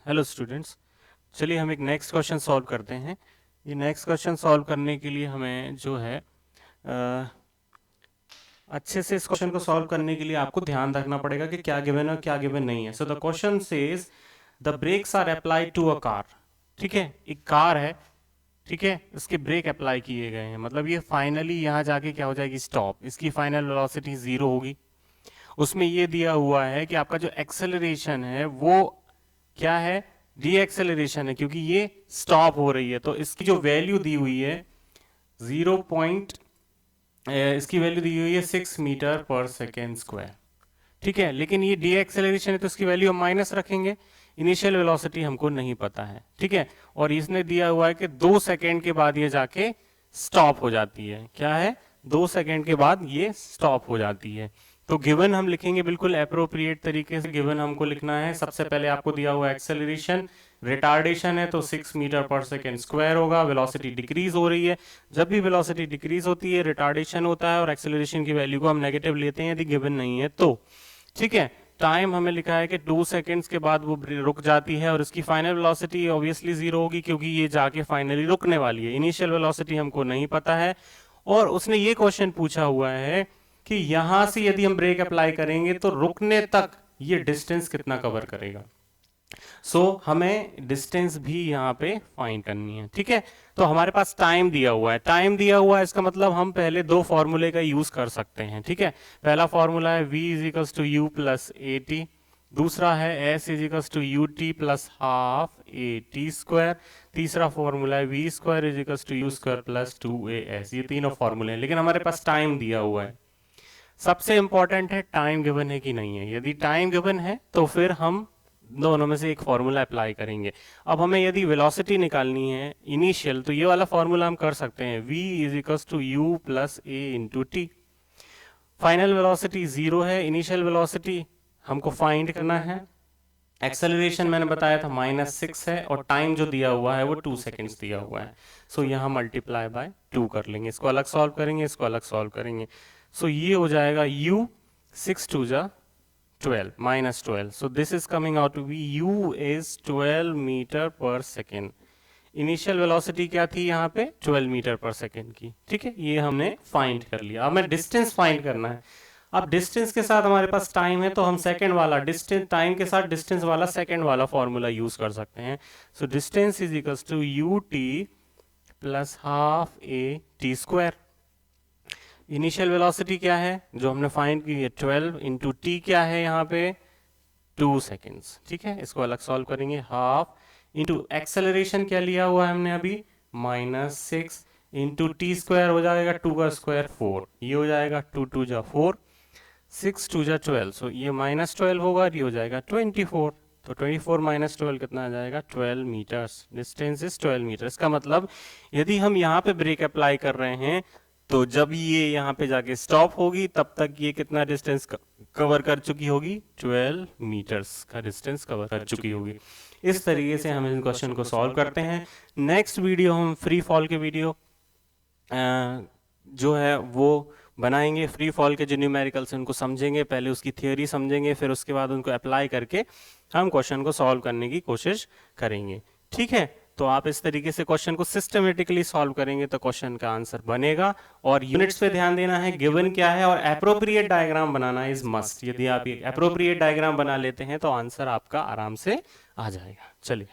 Hello students, चलिए हम एक नेक्स्ट क्वेश्चन सॉल्व करते हैं। ये नेक्स्ट क्वेश्चन सॉल्व करने के लिए हमें जो है अच्छे से इस क्वेश्चन को सॉल्व करने के लिए आपको ध्यान रखना पड़ेगा कि क्या गिवन है और क्या गिवन नहीं है। So the question says the brakes are applied to a car. ठीक है, एक कार है, ठीक है, इसके ब्रेक अप्लाई किए गए हैं, मतलब ये फाइनली यहाँ जाके क्या हो जाएगी, स्टॉप। इसकी फाइनल वेलोसिटी 0 होगी। उसमें ये दिया हुआ है कि आपका जो एक्सेलरेशन है वो क्या है, डी एक्सेलरेशन है, क्योंकि ये स्टॉप हो रही है। तो इसकी जो वैल्यू दी हुई है 0 पॉइंट, इसकी वैल्यू दी हुई है 6 मीटर पर सेकेंड स्क्वायर। ठीक है, लेकिन ये डी एक्सेलरेशन है तो इसकी वैल्यू हम माइनस रखेंगे। इनिशियल वेलोसिटी हमको नहीं पता है। ठीक है, और इसने दिया हुआ है कि 2 सेकेंड के बाद ये जाके स्टॉप हो जाती है। क्या है, 2 सेकेंड के बाद ये स्टॉप हो जाती है। तो गिवन हम लिखेंगे बिल्कुल एप्रोप्रिएट तरीके से। गिवन हमको लिखना है, सबसे पहले आपको दिया हुआ एक्सेलरेशन, रिटार्डेशन है तो 6 मीटर पर सेकेंड स्क्वायर होगा। वेलोसिटी डिक्रीज हो रही है, जब भी वेलोसिटी डिक्रीज होती है रिटार्डेशन होता है, और एक्सेलरेशन की वैल्यू को हम नेगेटिव लेते हैं यदि गिवन नहीं है तो। ठीक है, टाइम हमें लिखा है कि 2 सेकेंड्स के बाद वो रुक जाती है, और इसकी फाइनल वेलोसिटी ऑब्वियसली 0 होगी क्योंकि ये जाके फाइनली रुकने वाली है। इनिशियल वेलोसिटी हमको नहीं पता है, और उसने ये क्वेश्चन पूछा हुआ है कि यहां से यदि हम ब्रेक अप्लाई करेंगे तो रुकने तक ये डिस्टेंस कितना कवर करेगा। हमें डिस्टेंस भी यहाँ पे फाइंड करनी है। ठीक है, तो हमारे पास टाइम दिया हुआ है, टाइम दिया हुआ है, इसका मतलब हम पहले 2 फॉर्मूले का यूज कर सकते हैं। ठीक है, पहला फॉर्मूला है v is equals to u plus a t, दूसरा है s is equals to u t plus half a t square, तीसरा फॉर्मूला है v square is equals to u square plus 2as। ये तीनों फॉर्मूले हैं, लेकिन हमारे पास टाइम दिया हुआ है। सबसे इंपॉर्टेंट है टाइम गिवन है कि नहीं है। यदि टाइम गिवन है तो फिर हम दोनों में से एक फॉर्मूला अप्लाई करेंगे। अब हमें यदि वेलोसिटी निकालनी है इनिशियल, तो ये वाला फॉर्मूला हम कर सकते हैं, v is equals to u plus a into t. Final velocity 0 है, इनिशियल वेलोसिटी हमको फाइंड करना है। एक्सेलरेशन मैंने बताया था -6 है, और टाइम जो दिया हुआ है वो 2 सेकेंड्स दिया हुआ है। यहाँ मल्टीप्लाई बाय 2 कर लेंगे, इसको अलग सॉल्व करेंगे, इसको अलग सॉल्व करेंगे। ये हो जाएगा u 6 2 जा 12 -12। This is coming out to be u is 12 metre पर सेकेंड। इनिशियल वेलोसिटी क्या थी यहाँ पे, 12 मीटर पर सेकेंड की। ठीक है, ये हमने फाइंड कर लिया। अब हमें डिस्टेंस फाइंड करना है। अब डिस्टेंस के साथ हमारे पास टाइम है, तो हम सेकेंड वाला डिस्टेंस, टाइम के साथ डिस्टेंस वाला सेकेंड वाला फॉर्मूला यूज कर सकते हैं। Distance is equals to u t plus half a t square. Initial velocity क्या है जो हमने फाइंड की है, 12 इंटू टी क्या है यहाँ पे 2 सेकेंड्स। ठीक है, इसको अलग सॉल्व करेंगे, हाफ इंटू एक्सेलरेशन क्या लिया हुआ है हमने अभी, -6 इंटू टी स्क्वायर हो जाएगा 2 का स्क्वायर 4, ये हो जाएगा 2 2 जा 4, 6 2 जा 12। ये -12 होगा, ये हो जाएगा 24। तो 24 -12 कितना आ जाएगा, 12 मीटर्स। Distance is 12 metre. इसका मतलब यदि हम यहाँ पे ब्रेक अप्लाई कर रहे हैं तो जब ये यहाँ पे जाके स्टॉप होगी तब तक ये कितना डिस्टेंस कवर कर चुकी होगी, 12 मीटर्स का डिस्टेंस कवर कर चुकी होगी। इस तरीके से हम इन क्वेश्चन को सॉल्व करते हैं। नेक्स्ट वीडियो हम फ्री फॉल के वीडियो जो है वो बनाएंगे। फ्री फॉल के जो न्यूमेरिकल्स उनको समझेंगे, पहले उसकी थियोरी समझेंगे, फिर उसके बाद उनको अप्लाई करके हम क्वेश्चन को सॉल्व करने की कोशिश करेंगे। ठीक है, तो आप इस तरीके से क्वेश्चन को सिस्टमेटिकली सॉल्व करेंगे तो क्वेश्चन का आंसर बनेगा। और यूनिट्स पे ध्यान देना है, गिवन क्या है, और appropriate diagram banana is must. यदि आप एप्रोप्रिएट डायग्राम बना लेते हैं तो आंसर आपका आराम से आ जाएगा। चलिए।